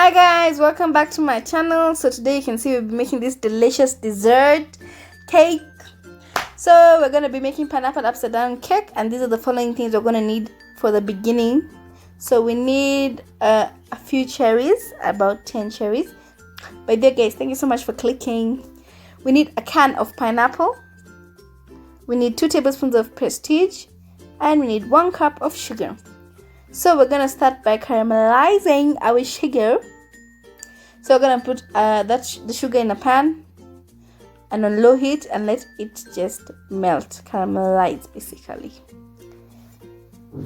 Hi guys, welcome back to my channel. So today you can see we'll be making this delicious dessert cake. So we're going to be making pineapple upside down cake, and these are the following things we're going to need for the beginning. So we need a few cherries, about 10 cherries. By the way guys, thank you so much for clicking. We need a can of pineapple. We need 2 tablespoons of prestige, and we need 1 cup of sugar. So we're gonna start by caramelizing our sugar. So we're gonna put the sugar in a pan and on low heat and let it just melt, caramelize basically.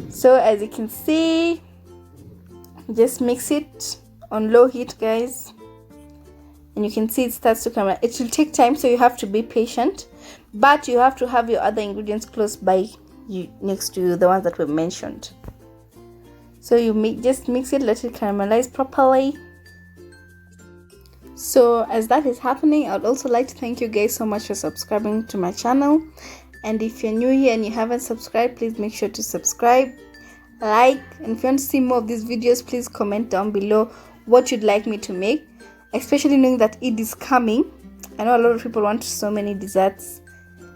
So as you can see, just mix it on low heat guys, and you can see it starts to caramelize. It will take time, so you have to be patient, but you have to have your other ingredients close by you, next to the ones that were mentioned. So you just mix it, let it caramelize properly. So as that is happening, I would also like to thank you guys so much for subscribing to my channel. And if you're new here and you haven't subscribed, please make sure to subscribe, like, and if you want to see more of these videos, please comment down below what you'd like me to make, especially knowing that Eid is coming. I know a lot of people want so many desserts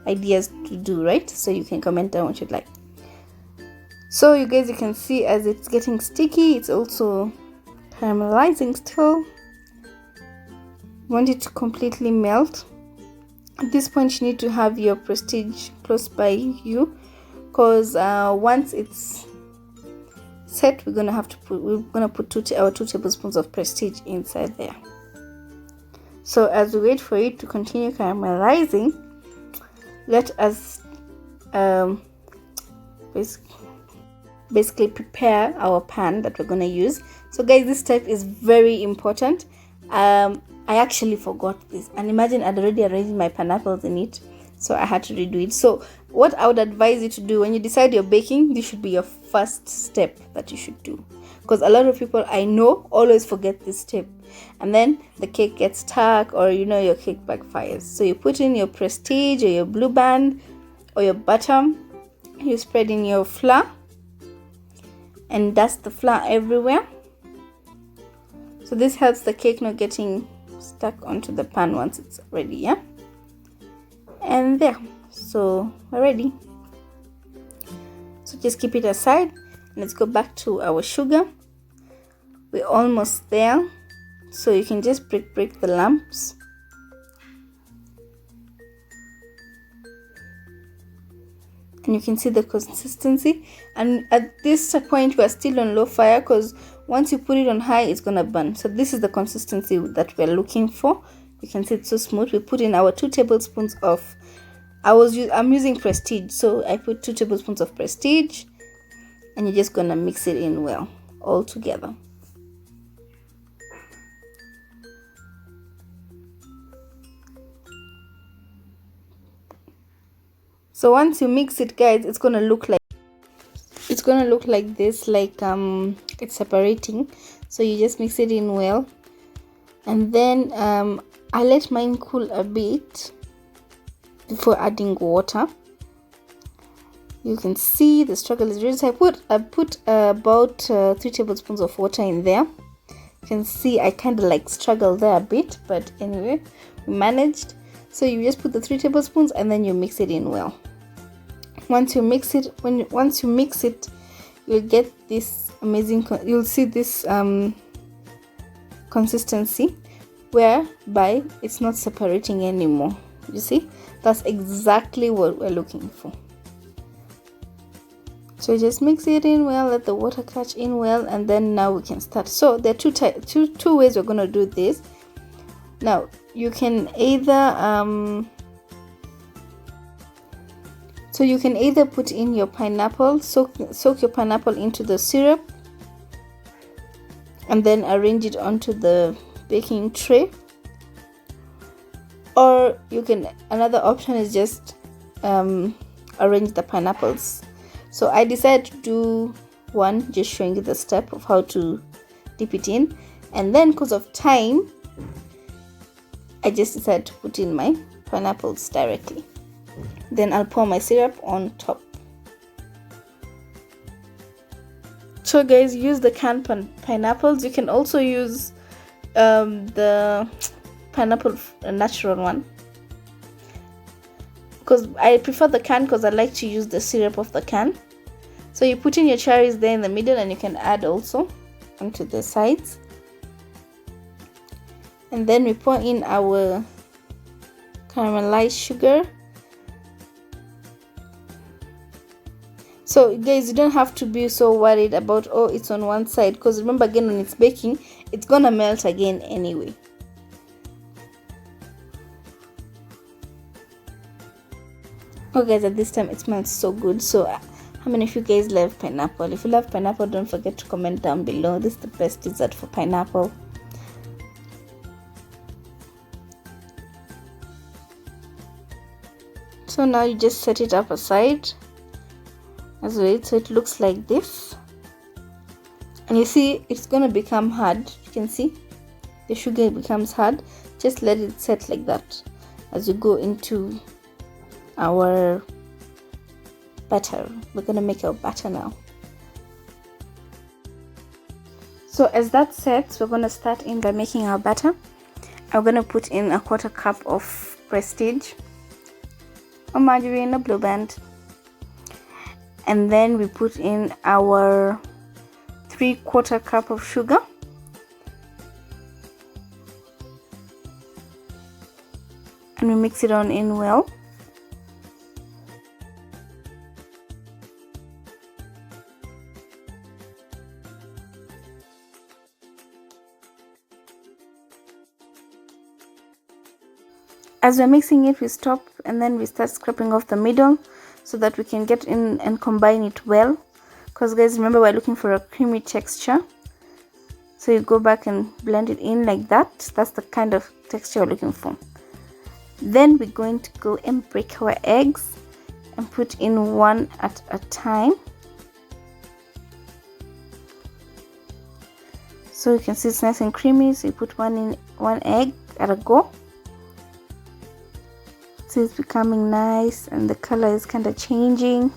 ideas to do, right? So you can comment down what you'd like. So you guys, you can see as it's getting sticky, it's also caramelizing still. You want it to completely melt. At this point you need to have your prestige close by you, because once it's set, we're gonna put our 2 tablespoons of prestige inside there. So as we wait for it to continue caramelizing, let us basically prepare our pan that we're going to use. So guys, this step is very important. I actually forgot this, and imagine I'd already arranged my pineapples in it, so I had to redo it. So what I would advise you to do when you decide you're baking, this should be your first step that you should do, because a lot of people I know always forget this step, and then the cake gets stuck, or your cake backfires. So you put in your prestige or your blue band or your butter, you spread in your flour and dust the flour everywhere. So this helps the cake not getting stuck onto the pan once it's ready. Yeah, and there, so we're ready. So just keep it aside, and let's go back to our sugar. We're almost there, so you can just break the lumps. And you can see the consistency, and at this point we're still on low fire, because once you put it on high it's gonna burn. So this is the consistency that we're looking for. You can see it's so smooth. We put in our 2 tablespoons of I'm using prestige, so I put 2 tablespoons of prestige, and you're just gonna mix it in well all together. So once you mix it guys, it's gonna look like this, like it's separating. So you just mix it in well, and then I let mine cool a bit before adding water. You can see the struggle is real. So I put about 3 tablespoons of water in there. You can see I kind of like struggled there a bit, but anyway we managed. So you just put the 3 tablespoons and then you mix it in well. Once you mix it, you'll get this amazing, you'll see this consistency whereby it's not separating anymore. You see, that's exactly what we're looking for. So just mix it in well, let the water catch in well, and then now we can start. So there are two ways we're going to do this. Now you can either put in your pineapple, soak your pineapple into the syrup, and then arrange it onto the baking tray. Or another option is just arrange the pineapples. So I decided to do one, just showing you the step of how to dip it in, and then because of time I just decided to put in my pineapples directly. Then I'll pour my syrup on top. So guys, use the canned pineapples. You can also use the pineapple natural one, because I prefer the can because I like to use the syrup of the can. So you put in your cherries there in the middle, and you can add also onto the sides. And then we pour in our caramelized sugar. So guys, you don't have to be so worried about, oh, it's on one side, because remember, again, when it's baking, it's gonna melt again anyway. Oh guys, at this time it smells so good. So how many of you guys love pineapple? If you love pineapple, don't forget to comment down below. This is the best dessert for pineapple. So now you just set it up aside as well, so it looks like this. And you see it's gonna become hard. You can see the sugar becomes hard. Just let it set like that as you go into our butter. We're gonna make our butter now. So as that sets, we're gonna start in by making our batter. I'm gonna put in a 1/4 cup of Prestige or margarine or Blue Band, and then we put in our 3/4 cup of sugar, and we mix it on in well. As we're mixing it, we stop and then we start scraping off the middle so that we can get in and combine it well, because guys, remember, we're looking for a creamy texture. So you go back and blend it in like that. That's the kind of texture we're looking for. Then we're going to go and break our eggs and put in one at a time. So you can see it's nice and creamy. So you put one egg at a go. So it's becoming nice and the color is kind of changing.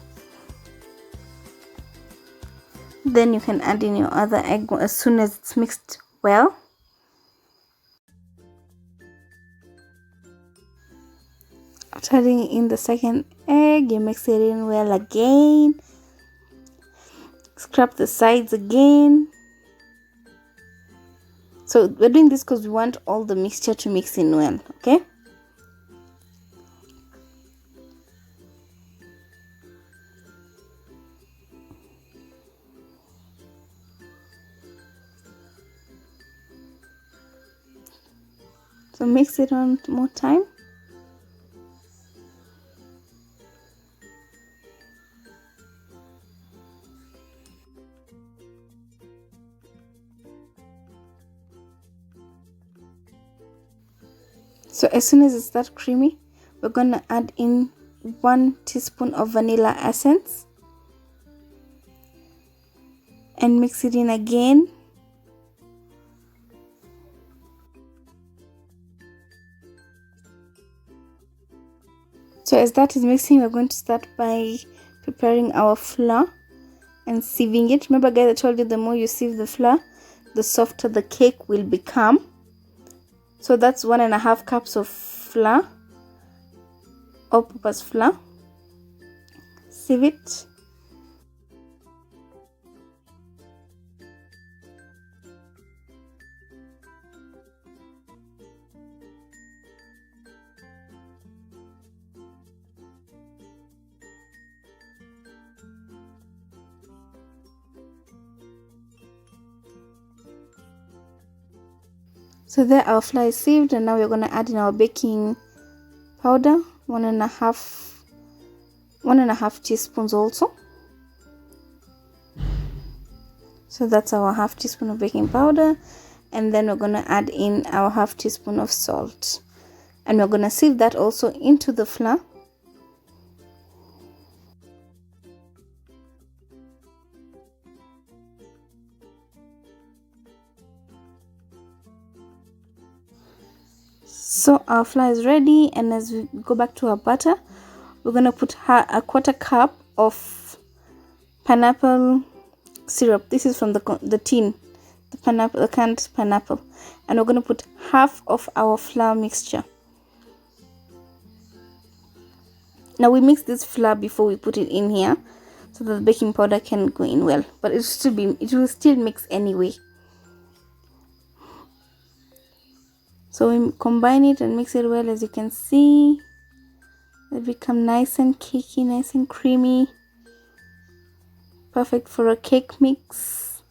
Then you can add in your other egg as soon as it's mixed well. After adding in the second egg, you mix it in well again. Scrap the sides again. So we're doing this because we want all the mixture to mix in well, okay? So mix it one more time. So as soon as it's that creamy, we're gonna add in 1 teaspoon of vanilla essence and mix it in again. So as that is mixing, we're going to start by preparing our flour and sieving it. Remember guys, I told you the more you sieve the flour, the softer the cake will become. So that's 1.5 cups of flour, all-purpose flour. Sieve it. So there our flour is sieved, and now we're going to add in our baking powder, 1.5 teaspoons also. So that's our 1/2 teaspoon of baking powder, and then we're going to add in our 1/2 teaspoon of salt, and we're going to sieve that also into the flour. So our flour is ready, and as we go back to our butter, we're going to put a 1/4 cup of pineapple syrup. This is from the tin. the canned pineapple, and we're going to put half of our flour mixture. Now we mix this flour before we put it in here, so that the baking powder can go in well, but it will still mix anyway. So we combine it and mix it well. As you can see, they become nice and cakey, nice and creamy, perfect for a cake mix.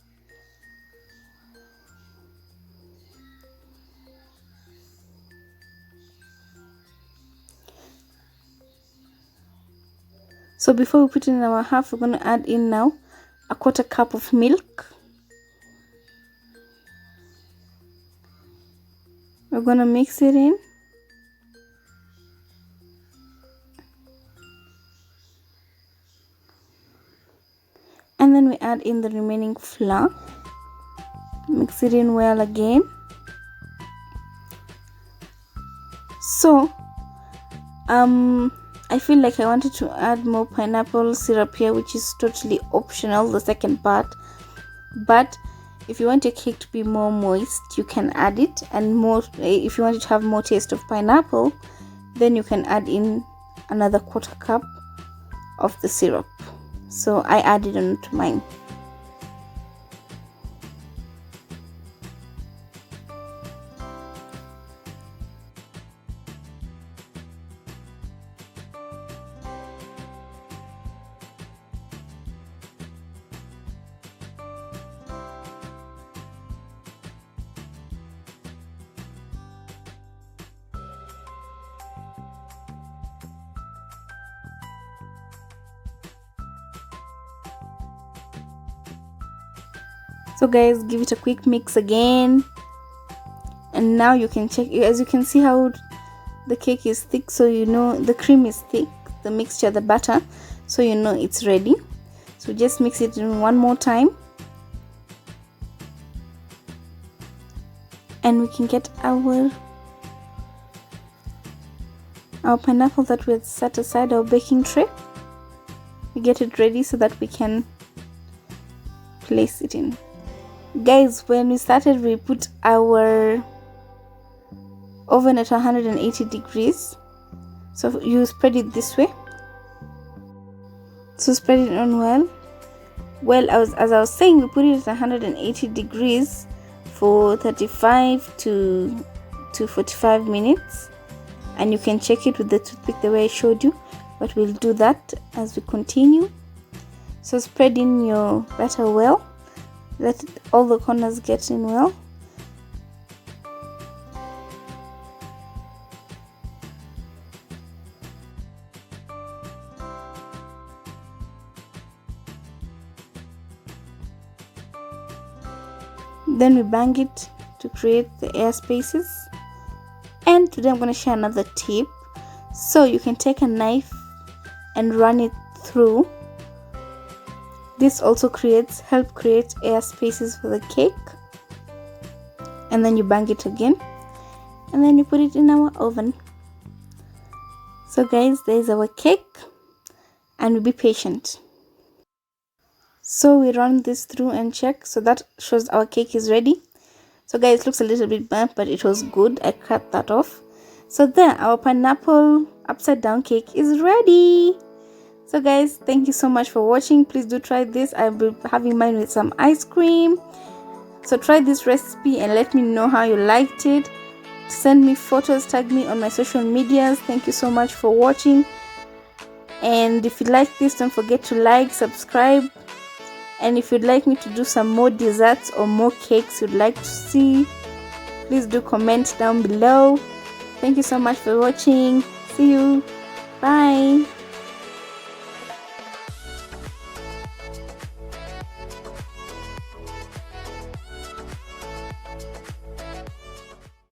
So before we put in our half, we're going to add in now a 1/4 cup of milk. We're going to mix it in. And then we add in the remaining flour. Mix it in well again. So, I feel like I wanted to add more pineapple syrup here, which is totally optional, the second part. But if you want your cake to be more moist, you can add it, and more. If you want it to have more taste of pineapple, then you can add in another 1/4 cup of the syrup. So I added onto mine. So guys, give it a quick mix again, and now you can check. As you can see how the cake is thick, so you know the cream is thick, the mixture, the batter, so you know it's ready. So just mix it in one more time, and we can get our pineapple that we had set aside, our baking tray. We get it ready so that we can place it in. Guys, when we started, we put our oven at 180 degrees, so you spread it this way. So spread it on well. As I was saying, we put it at 180 degrees for 35 to 45 minutes, and you can check it with the toothpick the way I showed you, but we'll do that as we continue. So spread in your batter well. Let all the corners get in well. Then we bang it to create the air spaces. And today I'm going to share another tip. So you can take a knife and run it through. This also help create air spaces for the cake. And then you bang it again, and then you put it in our oven. So guys, there's our cake, and we'll be patient. So we run this through and check, so that shows our cake is ready. So guys, it looks a little bit burnt, but it was good. I cut that off. So there, our pineapple upside down cake is ready. So guys, thank you so much for watching. Please do try this. I'll be having mine with some ice cream. So try this recipe and let me know how you liked it. Send me photos, tag me on my social medias. Thank you so much for watching. And if you like this, don't forget to like, subscribe. And if you'd like me to do some more desserts or more cakes you'd like to see, please do comment down below. Thank you so much for watching. See you. Bye.